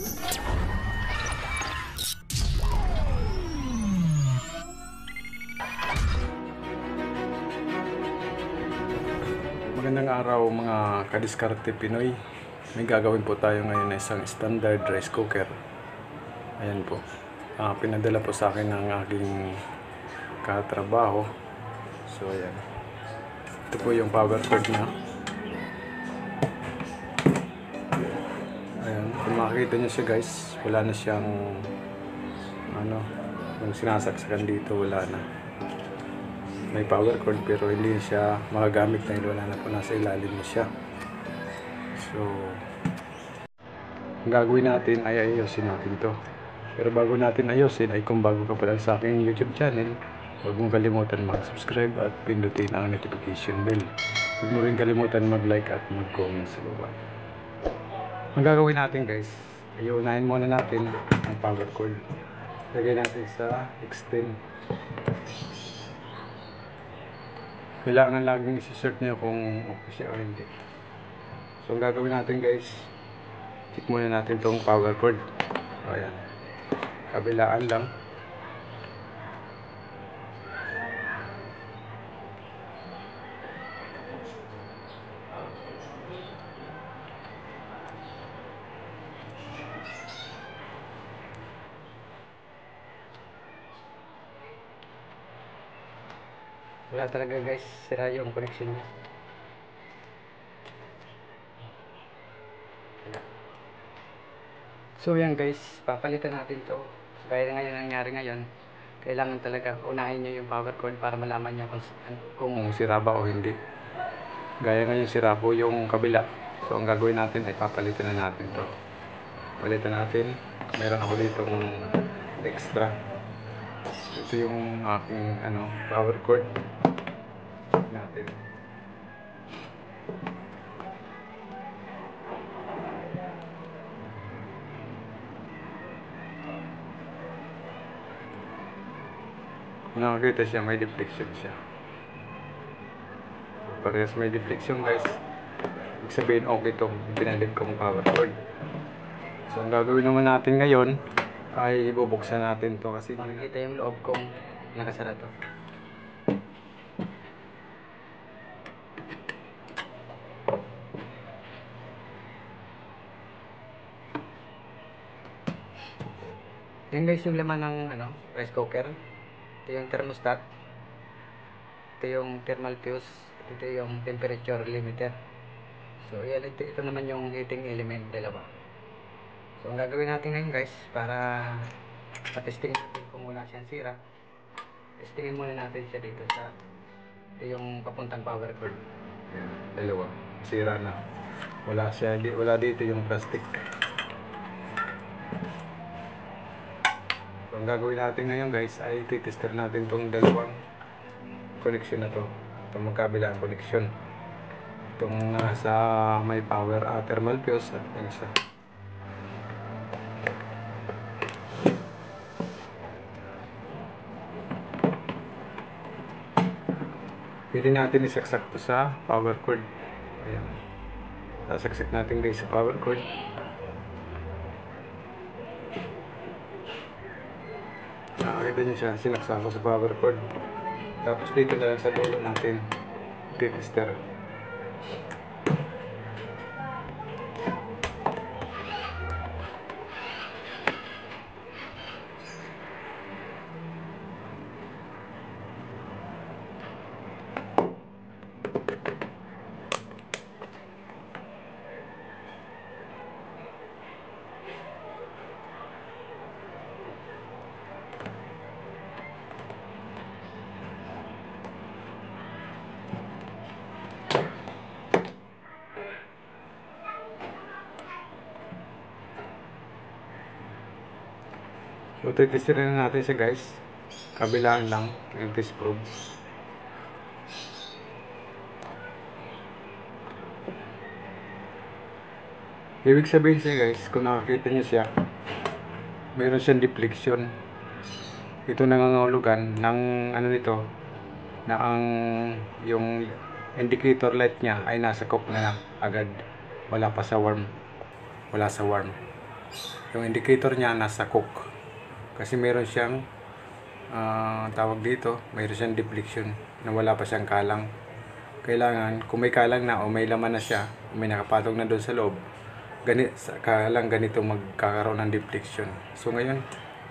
Magandang araw mga kadiskarte Pinoy. May gagawin po tayo ngayon na isang standard rice cooker. Ayan po. Pinadala po sa akin ng aking katrabaho. So ayan. Ito po yung power cord na. Ayan. Kung makikita nyo siya guys, wala na siyang yung sinasaksakan dito, wala na. May power cord pero hindi siya magagamit dahil wala na po, nasa ilalim na siya. So ang gagawin natin ay ayusin natin to. Pero bago natin ayusin ay kung bago ka pa lang sa aking YouTube channel, huwag mong kalimutan mag-subscribe at pindutin ang notification bell. Huwag mo rin kalimutan mag-like at mag-comment sa baba. Ang gagawin natin guys, ay unahin muna natin ang power cord. Lagay natin sa extend. Kailangan laging isi-search nyo kung okay siya o hindi. So ang gagawin natin guys, check muna natin itong power cord. O ayan, kabilaan lang. Wala talaga guys, sira yung connection niya. So yan guys, papalitan natin to. Gaya ngayon nangyari ngayon, kailangan talaga unahin nyo yung power cord para malaman nyo kung sira ba o hindi. Gaya ngayon sira po yung kabila. So ang gagawin natin ay papalitan na natin to. Palitan natin. Meron ako ditong extra. Ito yung aking power cord natin. Kung nakakita siya, may deflection siya. Parehas may deflection guys. Ibig sabihin okay itong pinalit kong power cord. So ang gagawin naman natin ngayon ay ibubuksan natin to kasi makikita yung loob kong nakasara to. Yan guys yung laman ng rice cooker. Ito yung thermostat. Ito yung thermal fuse. Ito yung temperature limiter. So yan, ito naman yung heating element, dalawa. So ang gagawin natin ngayon guys, para patesting natin kung wala siyang sira, testingin muna natin siya dito sa ito yung papuntang power cord. Yan, dalawa. Sira na. Wala dito yung plastic. So ang gagawin natin ngayon guys ay titester natin itong dalawang connection na to. Itong magkabilang connection. Itong nasa may power thermal fuse at yung isa. Pwede natin isaksak to sa power cord. Ayan. Sasaksak natin guys sa power cord. Nakakita nyo siya, sinaksak ko sa power cord. Tapos dito na lang sa dulo natin titester. So titesterin na natin siya guys. Kabilaan lang yung test probe. Ibig sabihin siya guys, kung nakakita nyo siya, meron siyang deflection. Ito nangangahulugan ng nito, na yung indicator light niya ay nasa cook na lang agad. Wala pa sa warm. Wala sa warm. yung indicator niya nasa cook. Kasi meron siyang tawag dito, mayroon siyang deflection na wala pa siyang kalang. Kailangan, kung may kalang na o may laman na siya, may nakapatong na doon sa loob, kalang ganito magkakaroon ng deflection. So ngayon,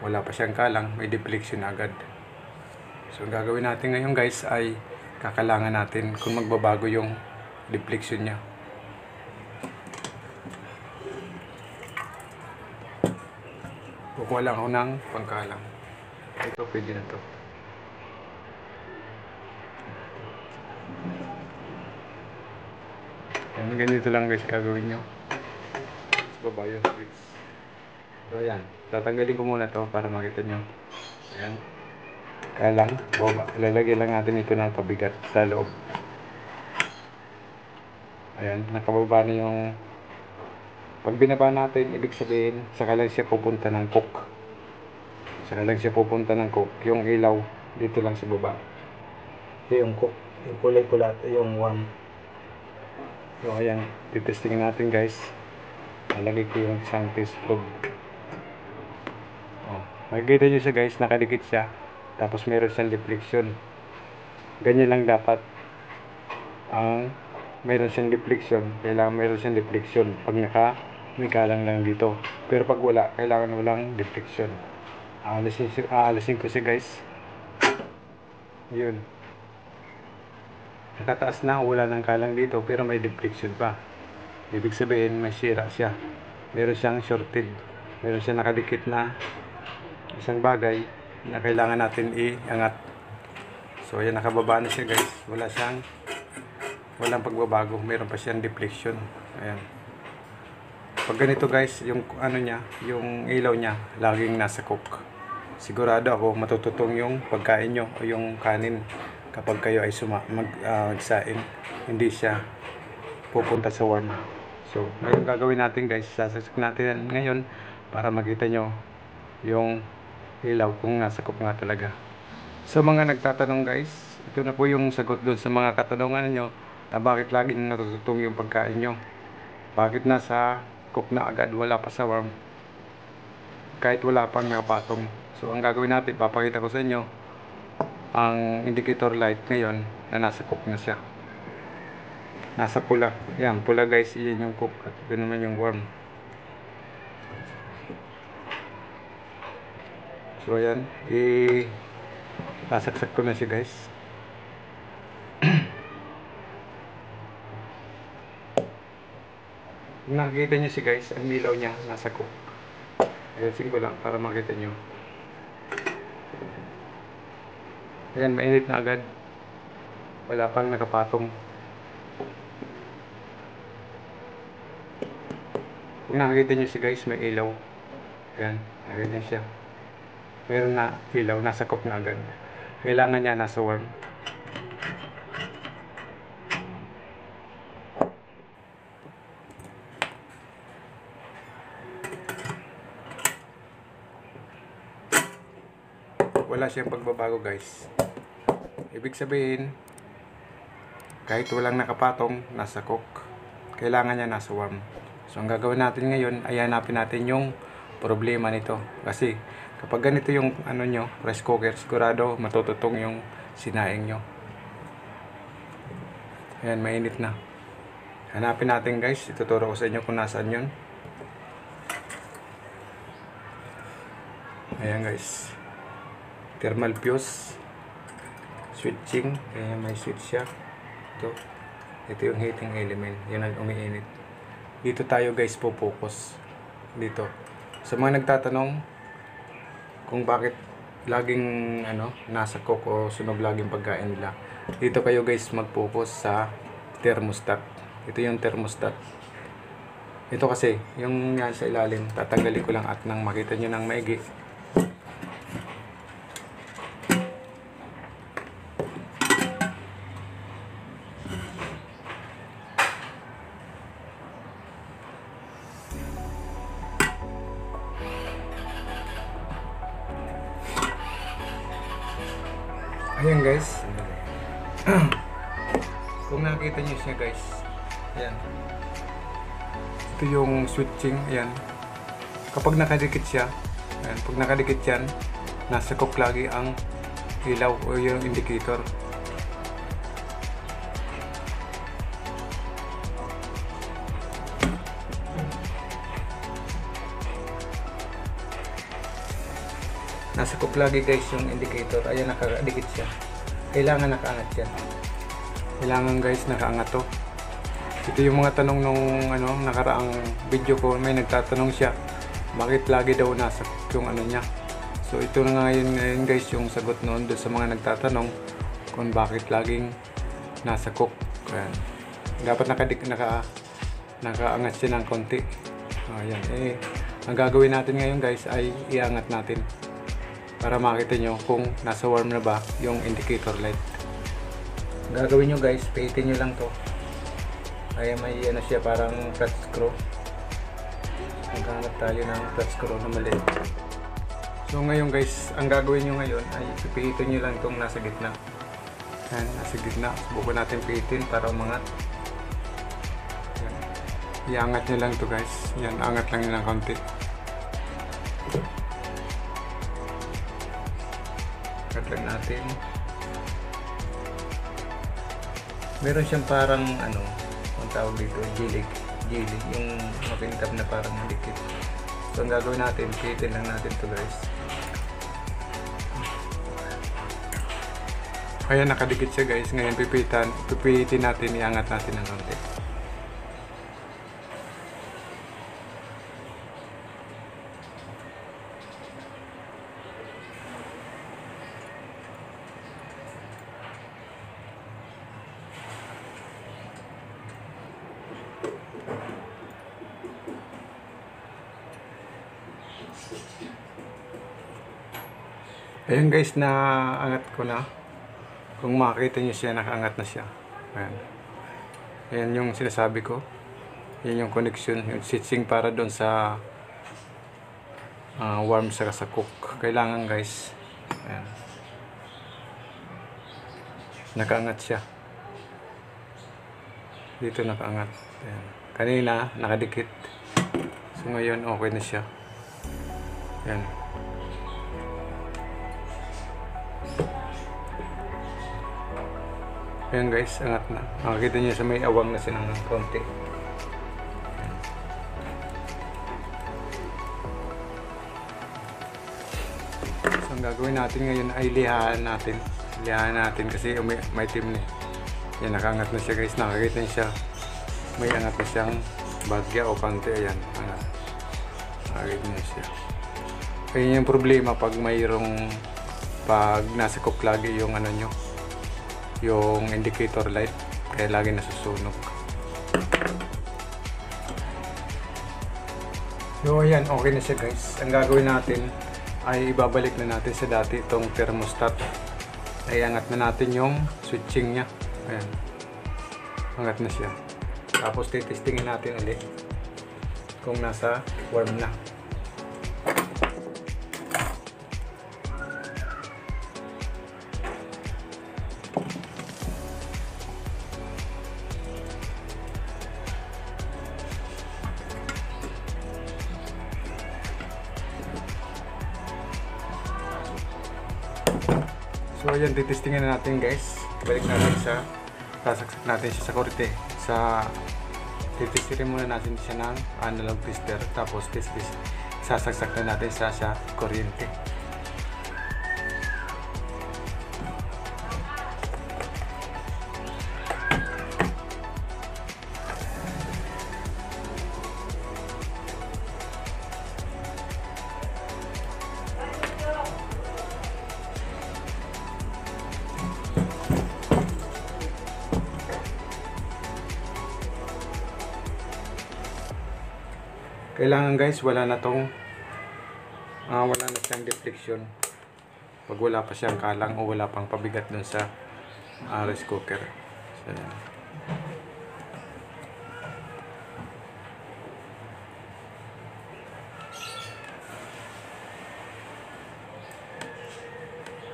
wala pa siyang kalang, may deflection agad. So ang gagawin natin ngayon guys ay kakalangan natin kung magbabago yung deflection niya. Kukuha lang ako ng pangkalang. Ito pwede na to. Yan, ganito lang guys gagawin nyo. Sa baba yung switch. So ayan, tatanggalin ko muna to para makita nyo. Ayan. Kaya lang, ilalagay lang natin ito ng pabigat sa loob. Ayan, nakababa na yung... Pag binaba natin, ibig sabihin, saka lang siya pupunta ng cook. Saka lang siya pupunta ng cook. Yung ilaw, dito lang sa baba. Ito yung cook. Yung kulay-pula, yung warm. So ayan, titestingin natin guys. Nalagay ko yung isang teaspoon. Makikita nyo siya guys, nakadikit siya. Tapos meron siyang deflection. Ganyan lang dapat. Meron siyang deflection. Kailangan meron siyang deflection pag may kalang lang dito. Pero pag wala, kailangan walang deflection. Aalisin ko siya guys. Yun. Nakataas na, wala ng kalang dito pero may deflection pa. Ibig sabihin may sira siya. Meron siyang shorted. Meron siyang nakadikit na isang bagay na kailangan natin iangat. So ayan, nakababa na siya guys. Walang pagbabago. Meron pa siyang deflection. Ayan. Pag ganito guys, yung ano niya, yung ilaw niya laging nasa cook. Sigurado ako matututong yung pagkain nyo o yung kanin kapag kayo ay magsaing. Hindi siya pupunta sa warm. So ngayon gagawin natin guys, sasaksak natin ngayon para makita nyo yung ilaw kung nasa cook nga talaga. So mga nagtatanong guys, ito na po yung sagot doon sa mga katanungan nyo na bakit laging natututong yung pagkain nyo. Bakit nasa cook na agad, wala pa sa warm, kahit wala pang nakapatong. So ang gagawin natin, papakita ko sa inyo ang indicator light ngayon na nasa cook na siya. Nasa pula. Yan, pula guys, yan yung cook at ito naman yung warm. So ayan, sasaksak ko na siya guys. Kung nakikita nyo siya guys, ang ilaw niya nasa cook. Ayusin ko lang para makita nyo. Ayan, mainit na agad. Wala pang nakapatong. Kung nakikita nyo siya guys, may ilaw. Ayan, nakikita nyo siya. Meron na ilaw, nasa cook na agad. Kailangan niya nasa warm. Wala siyang pagbabago guys. Ibig sabihin, kahit walang nakapatong, nasa cook. Kailangan niya nasa warm. So ang gagawin natin ngayon ay hanapin natin yung problema nito. Kasi kapag ganito yung ano nyo, rice cooker, sigurado matututong yung sinaing nyo. Ayan, mainit na. Hanapin natin guys. Ituturo ko sa inyo kung nasaan yun. Ayan guys. Thermal fuse. Switching. Ayan, may switch siya. Ito yung heating element. Yan ang umiinit. Dito tayo guys po-focus. Dito. Sa mga nagtatanong kung bakit laging nasa cook o sunog laging pagkain nila, dito kayo guys mag-focus sa thermostat. Ito yung thermostat. Ito kasi yung yan sa ilalim, tatanggalin ko lang at nang makita nyo ng maigi. Ayan guys. Kung nakita nyo siya guys, ayan. Ito yung switching, ayan. Kapag nakadikit siya, ayan, pag nakadikit yan, nasa cook lagi ang ilaw o yung indicator. Nasa cook lagi guys yung indicator. Ayan, nakadikit siya. Kailangan nakaangat yan. Kailangan guys nakaangat to. Ito yung mga tanong nung nakaraang video ko. May nagtatanong siya, bakit lagi daw nasa cook yung niya. So ito na ngayon guys yung sagot noon doon sa mga nagtatanong kung bakit laging nasa cook. Ayan. Dapat nakaangat siya ng konti. Ayan. Ang gagawin natin ngayon guys ay iangat natin para makita nyo kung nasa warm na ba yung indicator light. Ang gagawin nyo guys, pihitin nyo lang to. Ay may siya parang flat screw. Maghanap tayo ng flat screw na maliit. So ngayon guys, ang gagawin nyo ngayon ay pipihitin nyo lang itong nasa gitna. Yan, nasa gitna. Subukan natin pihitin para umangat. Yan. Iangat nyo lang ito guys. Yan, angat lang nyo ng konti. Angat lang natin. Meron siyang parang ang tawag dito, jilig, yung mapintab na parang malikit. So ang gagawin natin, pihitin lang natin to guys. Kaya nakadikit siya guys. Ngayon pipihitin natin, iangat natin ng konti. Ayan guys, naangat ko na. Kung makikita nyo siya, nakaangat na siya. Ayan. Ayan yung sinasabi ko. Ayan yung connection, yung switching para doon sa warm sa cook. Kailangan guys. Ayan. Nakaangat siya. Dito nakaangat. Ayan. Kanina, nakadikit. So ngayon, okay na siya. Ayan. Ayan guys, angat na. Makikita nyo sa may awang na siya ng konti. So ang gagawin natin ngayon ay lihaan natin. Lihaan natin kasi may team na. Ayan, nakaangat na siya guys. Nakakita nyo siya. May angat na siyang bagya o konti. Ayan, angat. Nakakita nyo siya. Ayan yung problema pag nasa cook lagi yung yung indicator light, kaya lagi nasusunog. So ayan, okay na siya guys. Ang gagawin natin ay ibabalik na natin sa dati itong thermostat. Ay angat na natin yung switching nya. Ayan, angat na siya. Tapos titestingin natin ulit kung nasa warm na. So ayan, titestingin na natin guys. Balik natin sasaksak natin siya sa korte. Titestingin muna natin siya ng analog tester. Tapos sasaksak na natin sa kuryente. Kailangan guys, wala na siyang deflection pag wala pa siyang kalang o wala pang pabigat dun sa rice cooker. So, yan.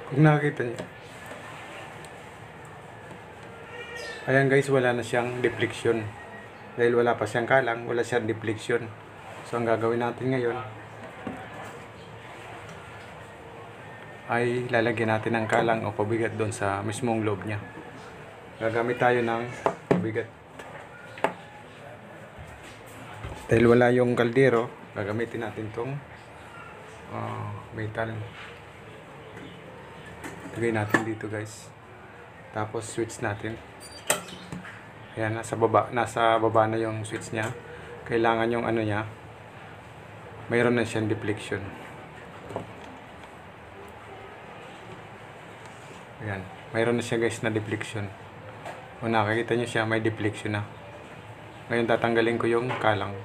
Kung nakikita niyo, ayan guys, wala na siyang deflection dahil wala pa siyang kalang, wala siyang deflection. So ang gagawin natin ngayon, ay lalagyan natin ng kalang o pabigat doon sa mismong loob niya. Gagamit tayo ng pabigat. Dahil wala yung kaldero, gagamitin natin tong metal. Lagay natin dito guys. Tapos switch natin. Ayan, nasa baba na yung switch niya. Kailangan yung ano niya, mayroon na siyang deflection. Ayan, mayroon na siya guys na deflection. Kung nakikita nyo siya, may deflection na. Ngayon tatanggalin ko yung kalang.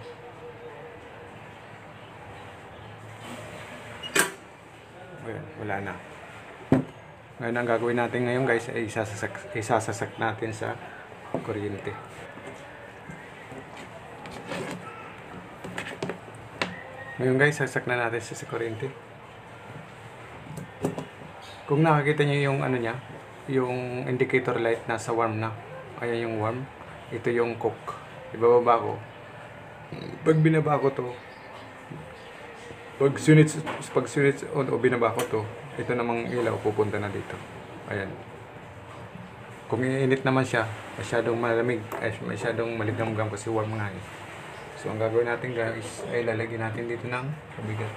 Ayan, wala na. Ngayon ang gagawin natin ngayon guys ay isasasak natin sa kuryente. Ngayon guys, sasak na natin sa kuryente. Kung nakikita nyo yung ano niya, yung indicator light nasa warm na. Ayan yung warm. Ito yung cook. Ibababa ko. Pag binaba ko to, pag sunit o binaba ko to, ito namang ilaw pupunta na dito. Ayan. Kung iinit naman siya, masyadong malamig, masyadong maligamgam kasi warm nga eh. So ang gagawin natin guys ay lalagyan natin dito ng pabigat.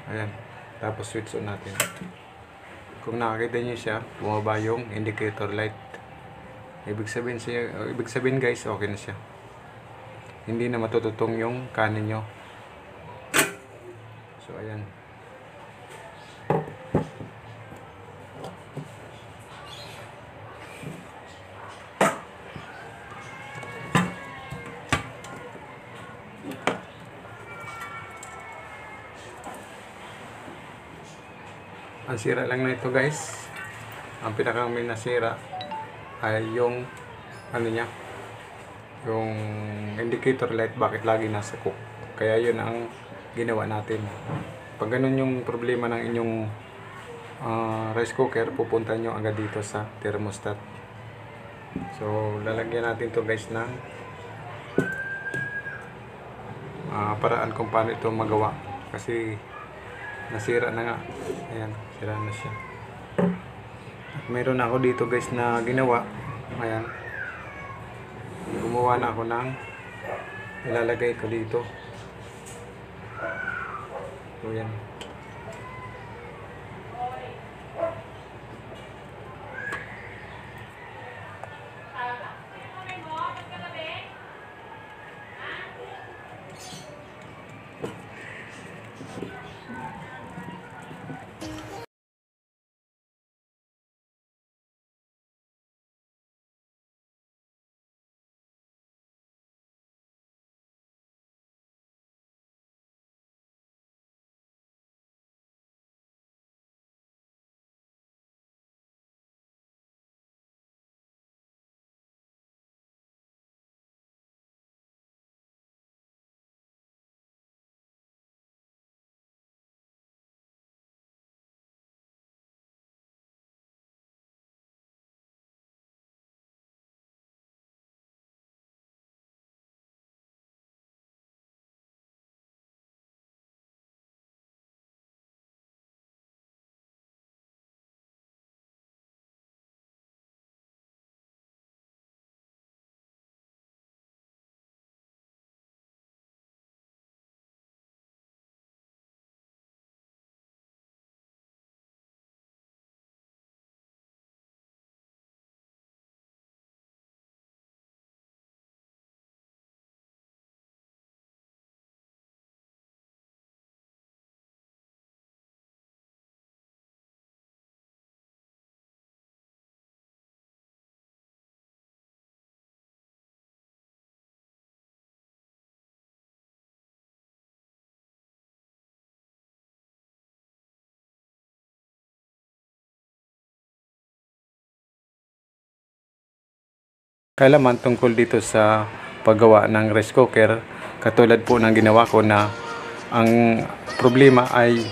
Ayan. Tapos switch on natin. Kung nakakita niyo siya, bumaba yung indicator light. Ibig sabihin guys, okay na siya. Hindi na matututong yung kanin nyo. So ayan. Ang sira lang na ito guys, ang pinakang may nasira ay yung ano niya, yung indicator light, bakit lagi nasa cook. Kaya yun ang ginawa natin. Pag ganun yung problema ng inyong rice cooker, pupunta nyo agad dito sa thermostat. So lalagyan natin to guys ng paraan kung paano ito magawa, kasi nasira na nga. Ayan, sira na siya. At meron ako dito guys na ginawa. Ayan, gumawa na ako ng ilalagay ko dito. So yan. Kaalaman tungkol dito sa paggawa ng rice cooker, katulad po ng ginawa ko na ang problema ay